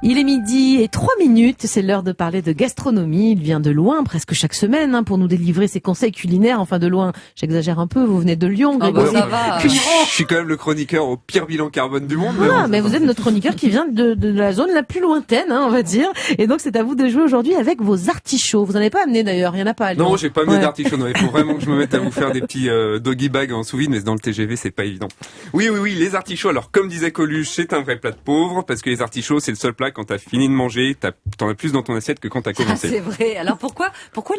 Il est 12:03, c'est l'heure de parler de gastronomie. Il vient de loin, presque chaque semaine, pour nous délivrer ses conseils culinaires. Enfin, de loin, j'exagère un peu, vous venez de Lyon, Grégory. Ça va. Je suis quand même le chroniqueur au pire bilan carbone du monde. Ah, mais vous êtes notre chroniqueur qui vient de la zone la plus lointaine, on va dire. Et donc, c'est à vous de jouer aujourd'hui avec vos artichauts. Vous en avez pas amené d'ailleurs, il y en a pas à Lyon. Non, j'ai pas amené d'artichauts. Non, il faut vraiment que je me mette à vous faire des petits doggy bags en sous-vide, mais dans le TGV, c'est pas évident. Oui, les artichauts. Alors, comme disait Coluche, c'est un vrai plat de pauvre, parce que les artichauts, c'est le seul plat quand t'as fini de manger, t'en as plus dans ton assiette que quand t'as commencé. C'est vrai. Alors pourquoi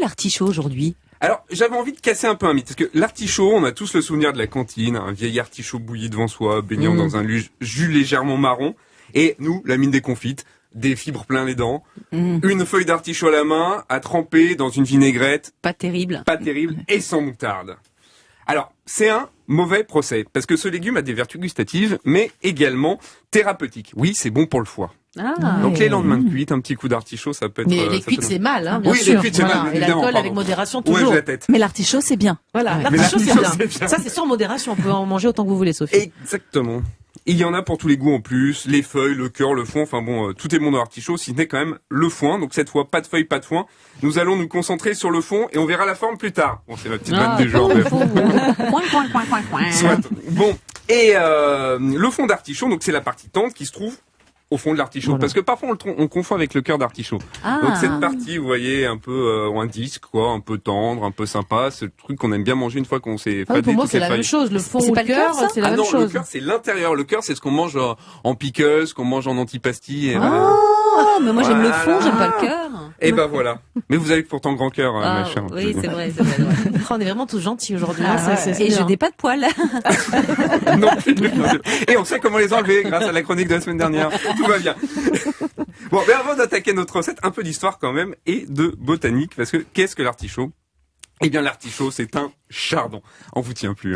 l'artichaut aujourd'hui? Alors, j'avais envie de casser un peu un mythe, parce que l'artichaut, on a tous le souvenir de la cantine, un vieil artichaut bouilli devant soi, baignant dans un jus légèrement marron, et nous, la mine des confites, des fibres plein les dents, une feuille d'artichaut à la main, à tremper dans une vinaigrette. Pas terrible, et sans moutarde. Alors, c'est un mauvais procès, parce que ce légume a des vertus gustatives, mais également thérapeutiques. Oui, c'est bon pour le foie. Donc les lendemains de cuite, un petit coup d'artichaut, ça peut être... Mais les cuites, c'est mal, bien sûr. Oui, les cuites, c'est mal, et évidemment. l'alcool avec modération, toujours. Ouais, j'ai la tête. Mais l'artichaut, c'est bien. Voilà, l'artichaut, c'est bien. Ça, c'est sans modération. On peut en manger autant que vous voulez, Sophie. Exactement. Il y en a pour tous les goûts en plus, les feuilles, le cœur, le foin, enfin bon, tout est bon dans l'artichaut, si ce n'est quand même le foin. Donc cette fois, pas de feuilles, pas de foin. Nous allons nous concentrer sur le fond et on verra la forme plus tard. Bon, c'est ma petite vanne du genre. Soit. Bon, et le fond d'artichaut, donc c'est la partie tendre qui se trouve au fond de l'artichaut, parce que parfois on confond avec le cœur d'artichaut. Donc cette partie, vous voyez, un peu un disque, quoi, un peu tendre, un peu sympa, ce truc qu'on aime bien manger une fois qu'on s'est faté pour moi, toutes les c'est la feuilles. même chose. Le fond ou le cœur, c'est la même chose. Non, le cœur, c'est l'intérieur. Le cœur, c'est ce qu'on mange en piqueuse, qu'on mange en antipastille. Mais moi j'aime le fond, j'aime pas le cœur. Et ben voilà. Mais vous avez pourtant grand cœur, ma chère. Oui, c'est vrai. On est vraiment tous gentils aujourd'hui. Et je n'ai pas de poils. Non plus. Et on sait comment les enlever grâce à la chronique de la semaine dernière. Tout va bien. Bon, mais avant d'attaquer notre recette, un peu d'histoire quand même et de botanique, parce que qu'est-ce que l'artichaut? Eh bien, l'artichaut, c'est un chardon. On vous tient plus,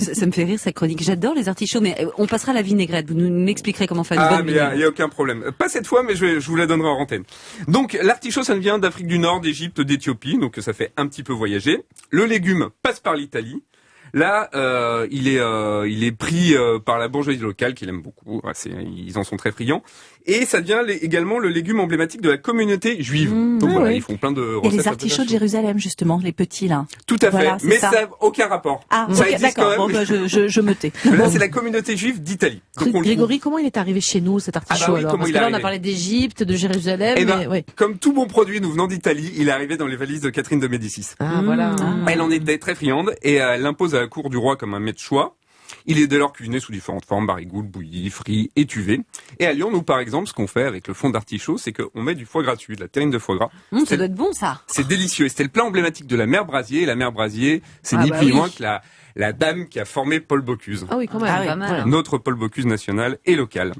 Ça me fait rire, cette chronique. J'adore les artichauts, mais on passera à la vinaigrette. Vous m'expliquerez comment faire une bonne vinaigrette. Il y a aucun problème. Pas cette fois, mais je vous la donnerai en antenne. Donc, l'artichaut, ça vient d'Afrique du Nord, d'Égypte, d'Éthiopie. Donc, ça fait un petit peu voyager. Le légume passe par l'Italie. Là, il est pris par la bourgeoisie locale, qui l'aime beaucoup. Ils en sont très friands. Et ça devient également le légume emblématique de la communauté juive. Donc voilà, ils font plein de recettes. Et les artichauts de Jérusalem, justement, les petits là. Tout à fait, mais ça n'a aucun rapport. Ça existe d'accord. quand même. Je me tais. Là, c'est la communauté juive d'Italie. Grégory, comment il est arrivé chez nous, cet artichaut alors? Parce que là, on a parlé d'Égypte, de Jérusalem. Comme tout bon produit nous venant d'Italie, il est arrivé dans les valises de Catherine de Médicis. Voilà. Elle en était très friande et elle l'impose à la cour du roi comme un mets de choix. Il est dès lors cuisiné sous différentes formes, barigoules, bouilli, frit, étuvé. Et à Lyon, nous, par exemple, ce qu'on fait avec le fond d'artichaut, c'est qu'on met du foie gras dessus, de la terrine de foie gras. Ça doit être bon, ça. C'est délicieux. Et c'était le plat emblématique de la mère Brasier. Et la mère Brasier, c'est ni plus ni moins que la dame qui a formé Paul Bocuse. Ah oui, quand même. Pas mal. Notre Paul Bocuse national et local.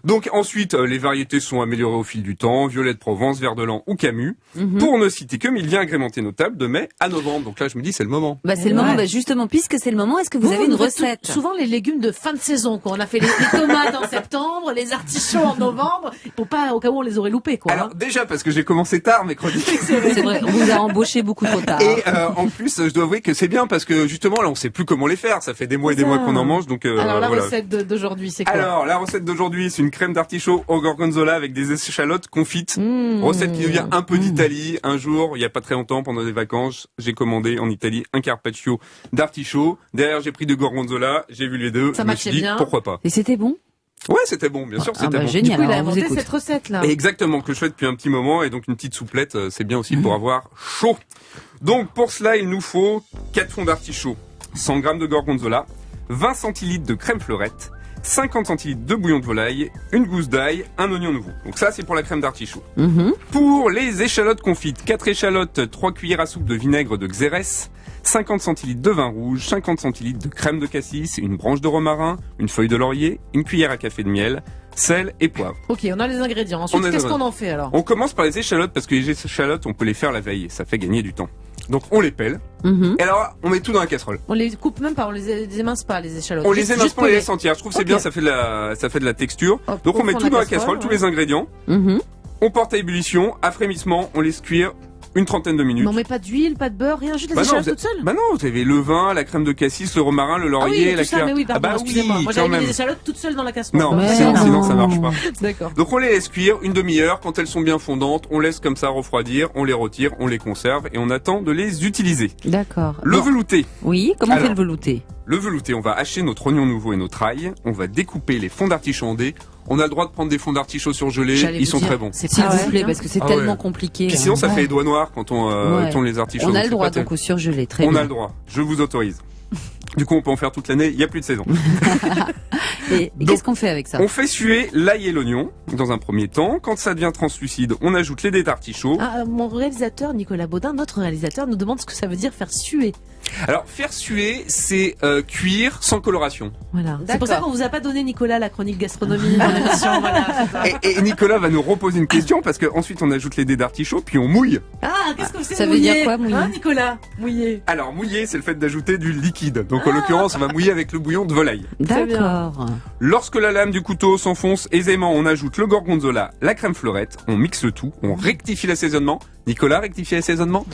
Donc ensuite, les variétés sont améliorées au fil du temps, Violet de Provence, Vert de l'An ou Camus, pour ne citer que, mais il vient agrémenter nos tables de mai à novembre. Donc là, je me dis, c'est le moment. C'est le moment. Justement, puisque c'est le moment, est-ce que vous avez une recette? Souvent les légumes de fin de saison, quoi. On a fait les tomates en septembre, les artichauts en novembre, pour pas, au cas où on les aurait loupés, quoi. Alors déjà, parce que j'ai commencé tard mes chroniques. C'est vrai, on vous a embauché beaucoup trop tard. Et en plus, je dois avouer que c'est bien, parce que justement, là, on sait plus comment les faire. Ça fait des mois et des mois qu'on en mange, donc alors la voilà. recette d'aujourd'hui, c'est quoi? Alors, la recette d'aujourd'hui, c'est une crème d'artichaut au gorgonzola avec des échalotes confites. Recette qui nous vient un peu d'Italie. Un jour, il y a pas très longtemps, pendant des vacances, j'ai commandé en Italie un carpaccio d'artichaut. Derrière, j'ai pris de gorgonzola, j'ai vu les deux. Ça je me suis dit, bien. pourquoi pas. Et c'était bon? Ouais, c'était bon, bien sûr, c'était bon. Génial. Du coup, il a Alors, inventé cette recette-là. Exactement, que je fais depuis un petit moment, et donc une petite souplette, c'est bien aussi pour avoir chaud. Donc, pour cela, il nous faut 4 fonds d'artichaut, 100 g de gorgonzola, 20 centilitres de crème fleurette, 50 centilitres de bouillon de volaille, une gousse d'ail, un oignon nouveau. Donc ça, c'est pour la crème d'artichaut. Pour les échalotes confites, 4 échalotes, 3 cuillères à soupe de vinaigre de xérès, 50 centilitres de vin rouge, 50 centilitres de crème de cassis, une branche de romarin, une feuille de laurier, une cuillère à café de miel, sel et poivre. Ok, on a les ingrédients. Ensuite, qu'est-ce qu'on en fait alors? On commence par les échalotes, parce que les échalotes, on peut les faire la veille. Ça fait gagner du temps. Donc on les pèle. Et alors, on met tout dans la casserole. On les coupe même pas, on les émince pas, les échalotes. On les émince pas, on les laisse entières. Je trouve que c'est bien, ça fait de la texture. Donc on met tout dans la casserole, tous les ingrédients. On porte à ébullition, à frémissement, on laisse cuire une trentaine de minutes. Mais on met pas d'huile, pas de beurre, rien, juste les Bah non, échalotes vous toutes seules. Bah non, vous avez le vin, la crème de cassis, le romarin, le laurier, la tout ça, claire. mais oui, pardon, excusez-moi. Moi, quand j'avais mis même. les échalotes toutes seules dans la casserole. Non, Mais sinon, non. sinon ça marche pas. D'accord. Donc on les laisse cuire une demi-heure. Quand elles sont bien fondantes, on laisse comme ça refroidir, on les retire, on les conserve et on attend de les utiliser. D'accord. Le Bon. velouté. Oui, comment on fait Alors. le velouté? Le velouté, on va hacher notre oignon nouveau et notre ail. On va découper les fonds d'artichaut en dés. On a le droit de prendre des fonds d'artichaut surgelés. J'allais Ils vous sont dire, très bons. c'est S'il pas vous vrai, plaît, hein. parce que c'est Ah tellement ouais. compliqué. Puis sinon, ça Ouais. fait les doigts noirs quand Ouais. on les artichauts. On a donc le c'est droit pas terrible. donc au surgelé, très On bien. a le droit. Je vous autorise. Du coup, on peut en faire toute l'année. Il y a plus de saison. Et Donc, qu'est-ce qu'on fait avec ça? On fait suer l'ail et l'oignon dans un premier temps. Quand ça devient translucide, on ajoute les dés d'artichaut. Ah, mon réalisateur Nicolas Baudin, notre réalisateur, nous demande ce que ça veut dire faire suer. Alors, faire suer, c'est cuire sans coloration. Voilà. C'est D'accord. pour ça qu'on vous a pas donné, Nicolas, la chronique gastronomie dans l'émission. Voilà. Et Nicolas va nous reposer une question parce que ensuite on ajoute les dés d'artichaut puis on mouille. Ah, qu'est-ce que c'est Ça veut mouiller dire quoi, mouiller Hein, Nicolas? Mouiller. Alors mouiller, c'est le fait d'ajouter du liquide. Donc en l'occurrence, on va mouiller avec le bouillon de volaille. Très bien. D'accord. Lorsque la lame du couteau s'enfonce aisément, on ajoute le gorgonzola, la crème fleurette, on mixe le tout, on rectifie l'assaisonnement. Nicolas, rectifie l'assaisonnement.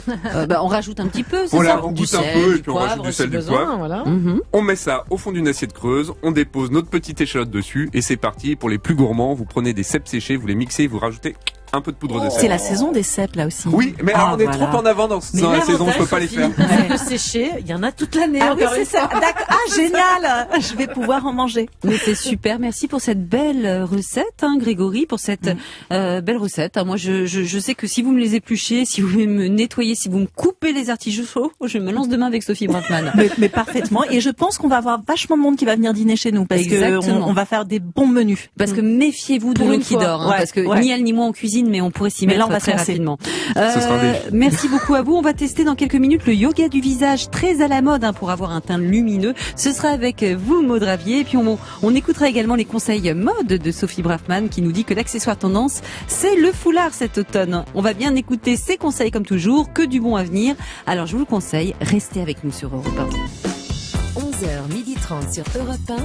On rajoute un petit peu, c'est Voilà, ça? on Du goûte un sel, peu et du puis on rajoute poivre, du si sel, du besoin, poivre. voilà. Mhm. On met ça au fond d'une assiette creuse, on dépose notre petite échalote dessus et c'est parti. Pour les plus gourmands, vous prenez des cèpes séchés, vous les mixez et vous rajoutez un peu de poudre de C'est sel. la saison des cèpes là aussi. Oui, mais Ah, alors on est voilà. trop en avant dans la saison, je peux pas les faire. C'est que sécher, il y en a toute l'année. Ah oui, encore c'est une ça. fois. D'accord. Ah, génial. Je vais pouvoir en manger. Mais c'est super. Merci pour cette belle recette, hein, Grégory, pour cette belle recette. Moi, je sais que si vous me les épluchez, si vous me nettoyez, si vous me coupez les artichauts, je me lance demain avec Sophie Braffman. Mais parfaitement. Et je pense qu'on va avoir vachement de monde qui va venir dîner chez nous parce que Exactement. on va faire des bons menus. Parce que méfiez-vous de Pour l'eau une qui fois. dort, hein, Ouais, parce que ouais. ni elle ni moi on cuisine, mais on pourrait s'y Mais mettre là, on va très se lancer. rapidement. Ce sera un défi. Merci beaucoup à vous. On va tester dans quelques minutes le yoga du visage, très à la mode, hein, pour avoir un teint lumineux. Ce sera avec vous, Maud Ravier. Et puis on écoutera également les conseils mode de Sophie Braffman qui nous dit que l'accessoire tendance, c'est le foulard cet automne. On va bien écouter ses conseils comme toujours, que du bon à venir. Alors je vous le conseille, restez avec nous sur Europe 1. 11h30 sur Europe 1.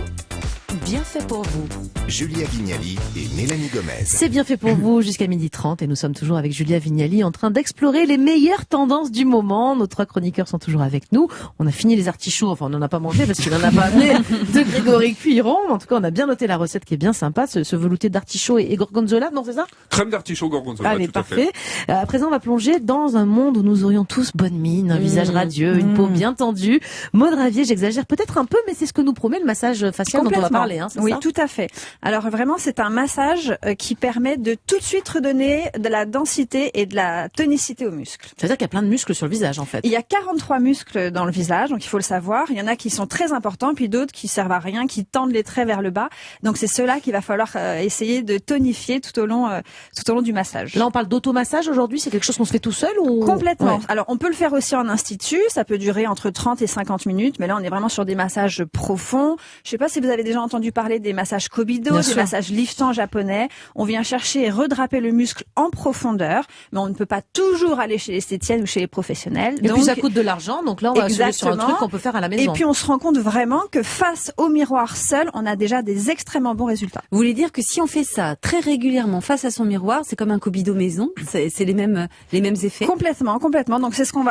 Bien fait pour vous. Julia Vignali et Mélanie Gomez. C'est bien fait pour vous jusqu'à 12h30 et nous sommes toujours avec Julia Vignali en train d'explorer les meilleures tendances du moment. Nos trois chroniqueurs sont toujours avec nous. On a fini les artichauts, enfin on n'en a pas mangé parce qu'il n'en a pas amené de Grégory Cuiron. En tout cas, on a bien noté la recette qui est bien sympa, ce velouté d'artichaut et gorgonzola, non c'est ça? Crème d'artichaut gorgonzola, Allez, tout à fait. parfait. À présent, on va plonger dans un monde où nous aurions tous bonne mine, un visage radieux, une peau bien tendue. Maud Ravier, j'exagère peut-être un peu, mais c'est ce que nous promet le massage facial dont on va parler, hein, c'est Oui, ça? tout à fait. Alors vraiment, c'est un massage qui permet de tout de suite redonner de la densité et de la tonicité aux muscles. C'est-à-dire qu'il y a plein de muscles sur le visage, en fait. Il y a 43 muscles dans le visage, donc il faut le savoir. Il y en a qui sont très importants, puis d'autres qui servent à rien, qui tendent les traits vers le bas. Donc c'est ceux-là qu'il va falloir essayer de tonifier tout au long du massage. Là, on parle d'automassage aujourd'hui, c'est quelque chose qu'on se fait tout seul ou? Complètement. Ouais. Alors, on peut le faire aussi en institut. Ça peut durer entre 30 et 50 minutes. Mais là, on est vraiment sur des massages profonds. Je sais pas si vous avez déjà entendu parler des massages Kobido, Bien des sûr. massages liftant japonais. On vient chercher et redraper le muscle en profondeur. Mais on ne peut pas toujours aller chez l'esthéticienne ou chez les professionnels. Et Donc, puis ça coûte de l'argent, donc là on va assurer sur un Exactement. truc qu'on peut faire à la maison. et puis on se rend compte vraiment que face au miroir seul, on a déjà des extrêmement bons résultats. Vous voulez dire que si on fait ça très régulièrement face à son miroir, c'est comme un Kobido maison, c'est les mêmes effets. Complètement. Donc c'est ce qu'on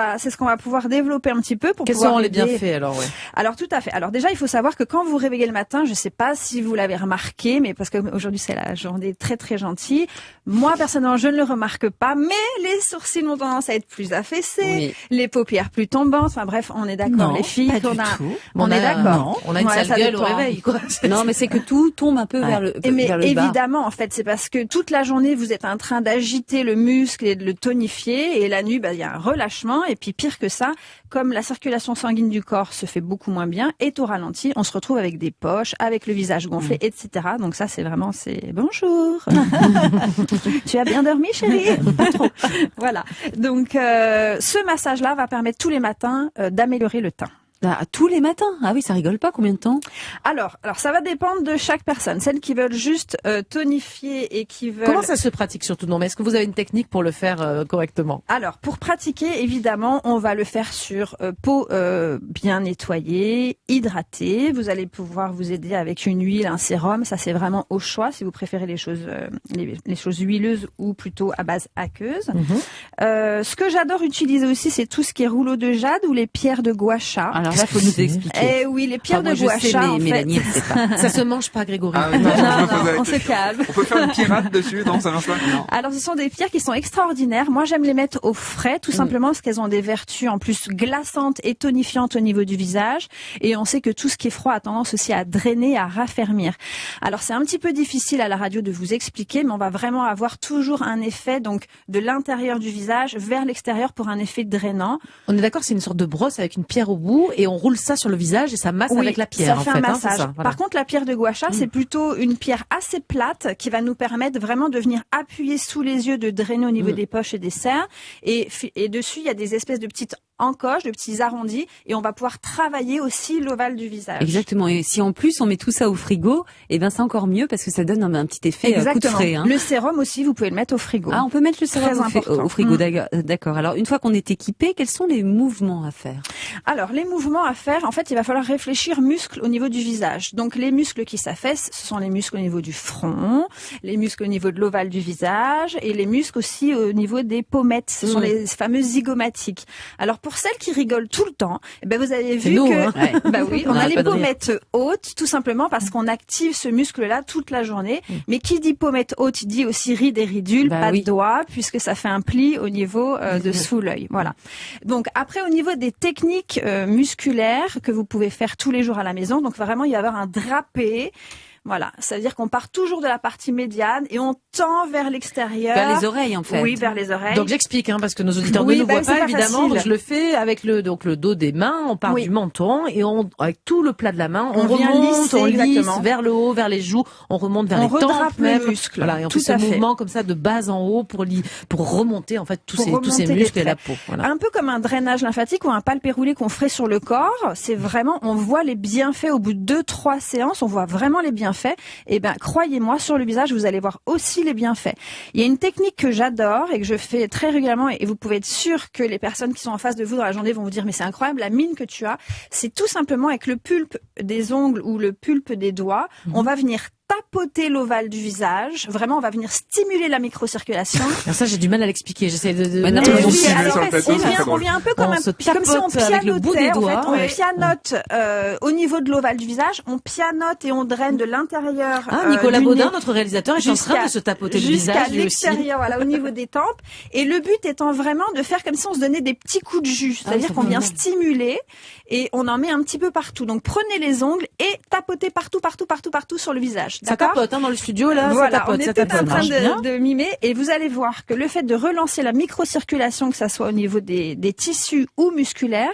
va pouvoir développer un petit peu pour Quels pouvoir sont les aider- bienfaits alors? Ouais. Alors tout à fait. Alors déjà, il faut savoir que quand vous vous réveillez le matin, je sais pas si vous l'avez remarqué, mais parce que aujourd'hui c'est la journée très très gentille. Moi personnellement, je ne le remarque pas, mais les sourcils ont tendance à être plus affaissés, les paupières plus tombantes. Enfin bref, on est d'accord, Non, les filles. pas qu'on du a, tout. on est d'accord. On a une Ouais, sale ça gueule au dépend. réveil, quoi. Non, mais c'est que tout tombe un peu vers le Mais vers le bas. évidemment, en fait, c'est parce que toute la journée, vous êtes en train d'agiter le muscle et de le tonifier, et la nuit, il y a un relâchement, et puis pire que ça, comme la circulation sanguine du corps se fait beaucoup moins bien, est au ralenti, on se retrouve avec des poches, avec le visage gonflé, etc. Donc ça, c'est bonjour. Tu as bien dormi, chérie? Pas trop. Voilà. Donc, ce massage-là va permettre tous les matins d'améliorer le teint. Tous les matins. Ah oui, ça rigole pas. Combien de temps? Alors ça va dépendre de chaque personne. Celles qui veulent juste tonifier et qui veulent... Comment ça se pratique surtout? Non, mais est-ce que vous avez une technique pour le faire correctement? Alors, pour pratiquer, évidemment, on va le faire sur peau bien nettoyée, hydratée. Vous allez pouvoir vous aider avec une huile, un sérum. Ça, c'est vraiment au choix si vous préférez les choses huileuses ou plutôt à base aqueuse. Ce que j'adore utiliser aussi, c'est tout ce qui est rouleau de jade ou les pierres de gua sha. Alors là, faut nous expliquer. Eh oui, les pierres Moi, de gua je sais, sha, mais en fait. Mélanie, elle sait pas. Ça se mange pas, Grégory. Ah, oui, non, je me posais la on se question. calme. On peut faire une pirate dessus? Non, ça marche pas? Non. Alors, ce sont des pierres qui sont extraordinaires. Moi, j'aime les mettre au frais, tout simplement parce qu'elles ont des vertus en plus glaçantes et tonifiantes au niveau du visage. Et on sait que tout ce qui est froid a tendance aussi à drainer, à raffermir. Alors, c'est un petit peu difficile à la radio de vous expliquer, mais on va vraiment avoir toujours un effet, donc, de l'intérieur du visage vers l'extérieur pour un effet drainant. On est d'accord, c'est une sorte de brosse avec une pierre au bout et on roule ça sur le visage et ça masse avec la pierre. Ça fait un massage. Par contre, la pierre de gua sha, c'est plutôt une pierre assez plate qui va nous permettre vraiment de venir appuyer sous les yeux, de drainer au niveau des poches et des serres. Et dessus, il y a des espèces de petites encoches, de petits arrondis, et on va pouvoir travailler aussi l'ovale du visage. Exactement. Et si en plus on met tout ça au frigo, eh ben c'est encore mieux parce que ça donne un petit effet coup de frais. Hein. Le sérum aussi, vous pouvez le mettre au frigo. Ah, on peut mettre le sérum au frigo, Mm. d'accord. Alors, une fois qu'on est équipé, quels sont les mouvements à faire? Alors, les mouvements à faire, en fait, il va falloir réfléchir muscles au niveau du visage. Donc, les muscles qui s'affaissent, ce sont les muscles au niveau du front, les muscles au niveau de l'ovale du visage et les muscles aussi au niveau des pommettes. Ce sont les fameux zygomatiques. Alors, pour celles qui rigolent tout le temps, eh ben, vous avez vu nous, que, hein. bah oui, on a arrête les pas de rire. pommettes hautes, tout simplement parce qu'on active ce muscle-là toute la journée. Mais qui dit pommette haute, dit aussi rides et ridules, Bah pas oui. de doigts, puisque ça fait un pli au niveau de sous l'œil. Voilà. Donc après, au niveau des techniques musculaires que vous pouvez faire tous les jours à la maison, donc vraiment il va y avoir un drapé. Voilà, ça veut dire qu'on part toujours de la partie médiane et on tend vers l'extérieur. Vers les oreilles, en fait. Oui, vers les oreilles. Donc j'explique, parce que nos auditeurs Oui, ne nous bah, voient c'est pas, pas évidemment. facile. Donc je le fais avec le dos des mains. On part Oui. du menton et avec tout le plat de la main, on vient remonte, lisser, on lisse exactement. vers le haut, vers les joues, on remonte vers On les redrape tempes le même. muscle. Voilà, et on Tout fait à ce fait. mouvement comme ça de bas en haut pour remonter en fait tous Pour ces remonter les muscles et la traits. peau. Voilà. Un peu comme un drainage lymphatique ou un palpé roulé qu'on ferait sur le corps. C'est vraiment, on voit les bienfaits au bout de 2-3 séances. On voit vraiment les bienfaits. Et ben, croyez-moi, sur le visage, vous allez voir aussi les bienfaits. Il y a une technique que j'adore et que je fais très régulièrement et vous pouvez être sûr que les personnes qui sont en face de vous dans la journée vont vous dire mais c'est incroyable la mine que tu as. C'est tout simplement avec le pulpe des ongles ou le pulpe des doigts, on va venir tapoter l'ovale du visage. Vraiment, on va venir stimuler la microcirculation. Alors ça, j'ai du mal à l'expliquer. J'essaie de. Mais non, Et mais on oui, suit alors, sur le plateau, on c'est vient, très on drôle. vient un peu comme, On se comme si on tapote avec le bout des pianotait. doigts, En fait, on ouais. pianote au niveau de l'ovale du visage, on pianote et on draine de l'intérieur. Ah, Nicolas du Baudin, nez notre réalisateur, est en train de se tapoter le jusqu'à visage lui aussi. l'extérieur, voilà, au niveau des tempes. Et le but étant vraiment de faire comme si on se donnait des petits coups de jus. C'est-à-dire ça qu'on fait vient mal. stimuler et on en met un petit peu partout. Donc prenez les ongles et tapotez partout sur le visage. Ça D'accord? tapote dans le studio là. Voilà, ça tapote, on est ça tout tapote. en train Marche bien. de mimer et vous allez voir que le fait de relancer la microcirculation, que ça soit au niveau des tissus ou musculaires,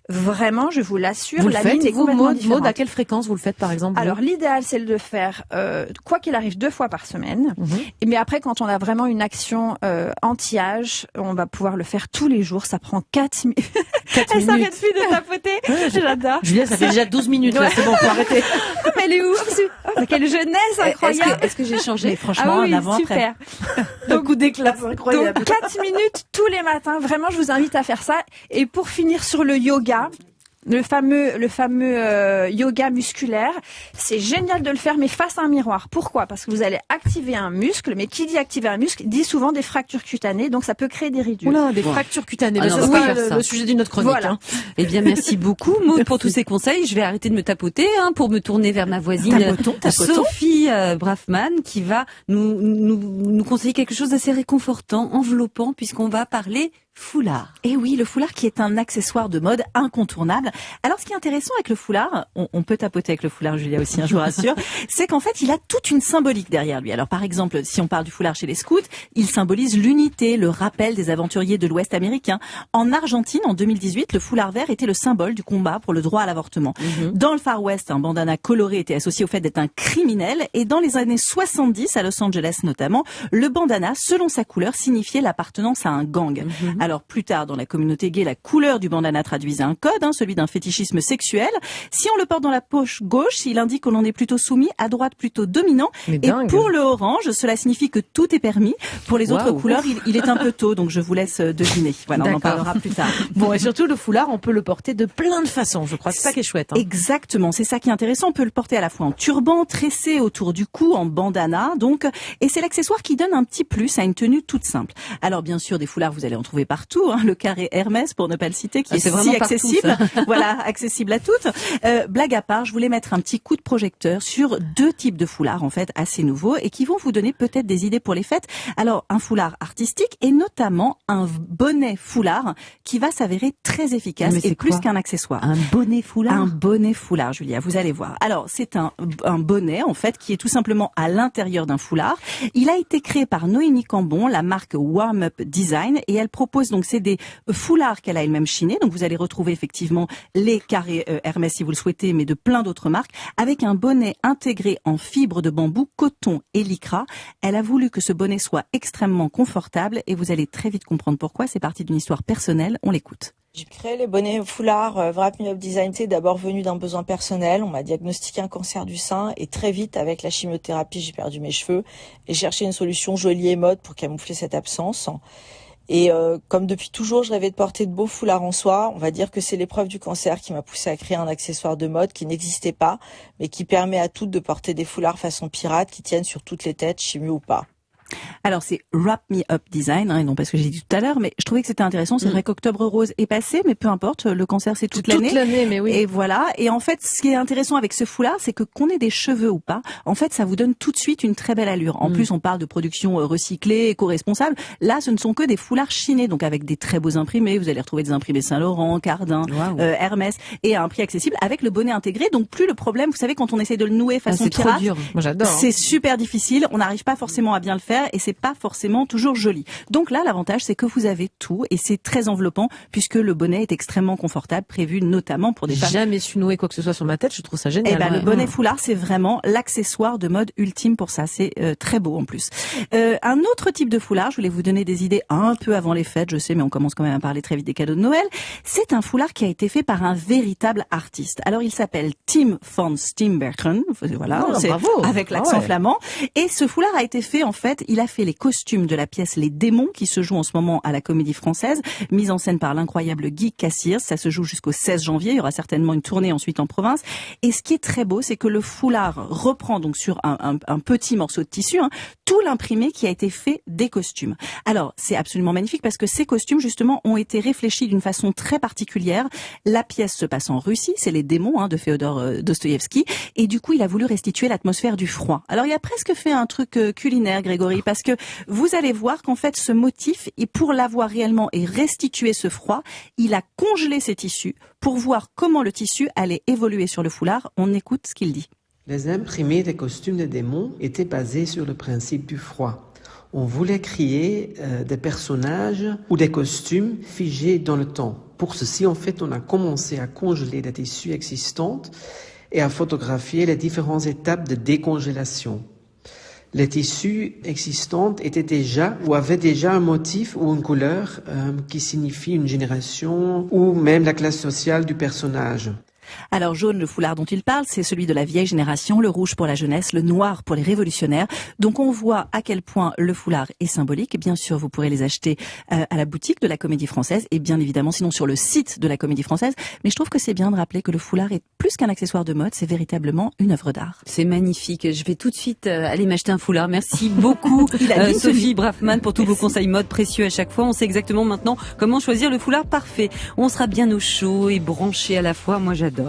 vraiment, je vous l'assure, Vous le la mine faites, est vous, complètement Maud, différente. à quelle fréquence vous le faites, par exemple? vous Alors l'idéal c'est de le faire quoi qu'il arrive 2 fois par semaine. Mais après quand on a vraiment une action anti-âge, on va pouvoir le faire tous les jours. Ça prend 4 minutes. Elle s'arrête plus de tapoter. J'adore. Julia, ça fait déjà 12 minutes là, c'est bon, faut arrêter. Oh, mais elle est où? Oh, quelle jeunesse incroyable. Est-ce que j'ai changé? Mais franchement, Ah oui, en avant, après. super. Donc coup d'éclat, c'est Donc incroyable. 4 minutes tous les matins. Vraiment, je vous invite à faire ça. Et pour finir sur le yoga. Le fameux yoga musculaire, c'est génial de le faire, mais face à un miroir. Pourquoi? Parce que vous allez activer un muscle, mais qui dit activer un muscle dit souvent des fractures cutanées, donc ça peut créer des ridules. Oula, des fractures cutanées. Ah Mais non, ça on va sera pas faire ça. le sujet d'une autre chronique. Voilà. hein. Eh bien, merci beaucoup, Maud, pour tous ces conseils. Je vais arrêter de me tapoter pour me tourner vers ma voisine Tapotons. Sophie Braffman, qui va nous conseiller quelque chose d'assez réconfortant, enveloppant, puisqu'on va parler foulard. Et oui, le foulard qui est un accessoire de mode incontournable. Alors, ce qui est intéressant avec le foulard, on peut tapoter avec le foulard, Julia aussi, je vous rassure, c'est qu'en fait, il a toute une symbolique derrière lui. Alors, par exemple, si on parle du foulard chez les scouts, il symbolise l'unité, le rappel des aventuriers de l'Ouest américain. En Argentine, en 2018, le foulard vert était le symbole du combat pour le droit à l'avortement. Dans le Far West, un bandana coloré était associé au fait d'être un criminel. Et dans les années 70, à Los Angeles notamment, le bandana, selon sa couleur, signifiait l'appartenance à un gang. Alors plus tard, dans la communauté gay, la couleur du bandana traduisait un code, celui d'un fétichisme sexuel. Si on le porte dans la poche gauche, il indique qu'on en est plutôt soumis, à droite plutôt dominant. Mais Et dingue. pour le orange, cela signifie que tout est permis. Pour les autres couleurs, il est un peu tôt, donc je vous laisse deviner. Voilà, on en D'accord. parlera plus tard. Bon, et surtout, le foulard, on peut le porter de plein de façons. Je crois que c'est ça qui est chouette. Exactement, c'est ça qui est intéressant. On peut le porter à la fois en turban, tressé autour du cou, en bandana, donc, et c'est l'accessoire qui donne un petit plus à une tenue toute simple. Alors bien sûr, des foulards, vous allez en trouver partout. Le carré Hermès, pour ne pas le citer, qui est c'est si vraiment partout, accessible. Voilà, accessible à toutes. Blague à part, je voulais mettre un petit coup de projecteur sur 2 types de foulards en fait assez nouveaux et qui vont vous donner peut-être des idées pour les fêtes. Alors un foulard artistique et notamment un bonnet foulard qui va s'avérer très efficace Mais c'est et plus quoi qu'un accessoire. Un bonnet foulard. Un bonnet foulard, Julia, vous allez voir. Alors, c'est un bonnet, en fait, qui est tout simplement à l'intérieur d'un foulard. Il a été créé par Noémie Cambon, la marque Warm Up Design, et elle propose, donc, c'est des foulards qu'elle a elle-même chinés. Donc, vous allez retrouver effectivement les carrés Hermès, si vous le souhaitez, mais de plein d'autres marques, avec un bonnet intégré en fibre de bambou, coton et lycra. Elle a voulu que ce bonnet soit extrêmement confortable, et vous allez très vite comprendre pourquoi. C'est parti d'une histoire personnelle. On l'écoute. J'ai créé les bonnets foulards Wrap Me Up Design. C'est d'abord venu d'un besoin personnel. On m'a diagnostiqué un cancer du sein et très vite, avec la chimiothérapie, j'ai perdu mes cheveux et cherché une solution jolie et mode pour camoufler cette absence. Et comme depuis toujours, je rêvais de porter de beaux foulards en soie. On va dire que c'est l'épreuve du cancer qui m'a poussé à créer un accessoire de mode qui n'existait pas, mais qui permet à toutes de porter des foulards façon pirate qui tiennent sur toutes les têtes, chimio ou pas. Alors c'est Wrap Me Up Design, et non pas ce que j'ai dit tout à l'heure, mais je trouvais que c'était intéressant. C'est vrai qu'Octobre Rose est passé, mais peu importe, le cancer c'est toute l'année. Toute l'année, mais oui. Et voilà. Et en fait, ce qui est intéressant avec ce foulard, c'est que qu'on ait des cheveux ou pas, en fait, ça vous donne tout de suite une très belle allure. En plus, on parle de production recyclée, éco-responsable. Là, ce ne sont que des foulards chinés, donc avec des très beaux imprimés. Vous allez retrouver des imprimés Saint-Laurent, Cardin, Hermès, et à un prix accessible, avec le bonnet intégré. Donc plus le problème, vous savez, quand on essaie de le nouer façon c'est trop pirate, dur. Moi, j'adore. c'est super difficile. On n'arrive pas forcément à bien le faire, et c'est pas forcément toujours joli. Donc là, l'avantage, c'est que vous avez tout et c'est très enveloppant puisque le bonnet est extrêmement confortable, prévu notamment pour des femmes. Jamais su nouer quoi que ce soit sur ma tête, je trouve ça génial. Eh ben, le bonnet foulard, c'est vraiment l'accessoire de mode ultime pour ça. C'est très beau en plus. Un autre type de foulard, je voulais vous donner des idées un peu avant les fêtes, je sais, mais on commence quand même à parler très vite des cadeaux de Noël. C'est un foulard qui a été fait par un véritable artiste. Alors, il s'appelle Tim van Steenbergen. Voilà, c'est bravo. avec l'accent flamand. Et ce foulard a été fait, en fait, il a fait les costumes de la pièce Les Démons qui se joue en ce moment à la Comédie Française, mise en scène par l'incroyable Guy Cassirs. Ça se joue jusqu'au 16 janvier. Il y aura certainement une tournée ensuite en province. Et ce qui est très beau, c'est que le foulard reprend donc sur un petit morceau de tissu tout l'imprimé qui a été fait des costumes. Alors, c'est absolument magnifique parce que ces costumes, justement, ont été réfléchis d'une façon très particulière. La pièce se passe en Russie, c'est Les Démons de Féodor Dostoïevski. Et du coup, il a voulu restituer l'atmosphère du froid. Alors, il a presque fait un truc culinaire, Grégory, parce que vous allez voir qu'en fait, ce motif, et pour l'avoir réellement et restituer ce froid, il a congelé ses tissus pour voir comment le tissu allait évoluer sur le foulard. On écoute ce qu'il dit. Les imprimés des costumes des démons étaient basés sur le principe du froid. On voulait créer des personnages ou des costumes figés dans le temps. Pour ceci, en fait, on a commencé à congeler des tissus existants et à photographier les différentes étapes de décongélation. Les tissus existants étaient déjà ou avaient déjà un motif ou une couleur qui signifie une génération ou même la classe sociale du personnage. Alors jaune, le foulard dont il parle, c'est celui de la vieille génération, le rouge pour la jeunesse, le noir pour les révolutionnaires. Donc on voit à quel point le foulard est symbolique. Bien sûr, vous pourrez les acheter à la boutique de la Comédie Française et bien évidemment sinon sur le site de la Comédie Française. Mais je trouve que c'est bien de rappeler que le foulard est plus qu'un accessoire de mode, c'est véritablement une œuvre d'art. C'est magnifique. Je vais tout de suite aller m'acheter un foulard. Merci beaucoup Sophie Braffman pour tous vos conseils mode précieux à chaque fois. On sait exactement maintenant comment choisir le foulard parfait. On sera bien au chaud et branché à la fois. Moi j'adore.